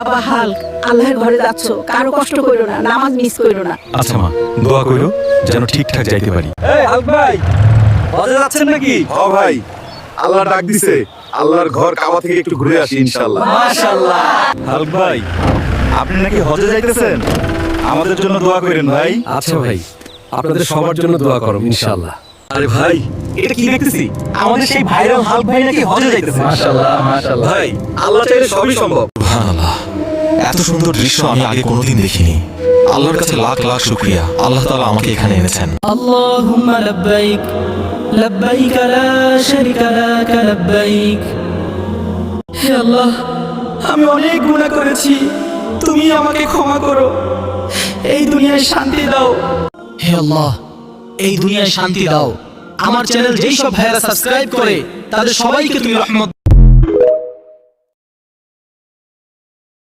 বাবা হাল্ক, আল্লাহর ঘরে যাচ্ছ, কারো কষ্ট কইরো না, নামাজ মিস কইরো না। আচ্ছা মা, দোয়া কইরো যেন ঠিকঠাক যাইতে পারি। এই হাল্ক ভাই, হজে যাচ্ছেন নাকি? ও ভাই, আল্লাহ ডাক দিছে, আল্লাহর ঘর কাবা থেকে একটু ঘুরে আসি ইনশাআল্লাহ। মাশাআল্লাহ। হাল্ক ভাই, আপনি নাকি হজে যাইতেছেন? আমাদের জন্য দোয়া করেন ভাই। আচ্ছা ভাই, আপনাদের সবার জন্য দোয়া করো ইনশাআল্লাহ। আরে ভাই, এটা কি দেখতেছি? আমাদের সেই ভাইরাল হাল্ক ভাই নাকি হজে যাইতেছে। মাশাআল্লাহ মাশাআল্লাহ। ভাই, আল্লাহ চাইলে সবই সম্ভব। সুবহানাল্লাহ, এত সুন্দর দৃশ্য আমি আগে কোনোদিন দেখিনি। আল্লাহর কাছে লাখ লাখ শুকরিয়া, আল্লাহ তাআলা আমাকে এখানে এনেছেন। আল্লাহুম্মা লাব্বাইক লাব্বাইক লা শারীকা লাক লাব্বাইক। হে আল্লাহ, আমি অনেক গুনাহ করেছি, তুমি আমাকে ক্ষমা করো, এই দুনিয়ায় শান্তি দাও। হে আল্লাহ, এই দুনিয়ায় শান্তি দাও। আমার চ্যানেল যেই সব ভাইরা সাবস্ক্রাইব করে তাদের সবাইকে তুমি রহমত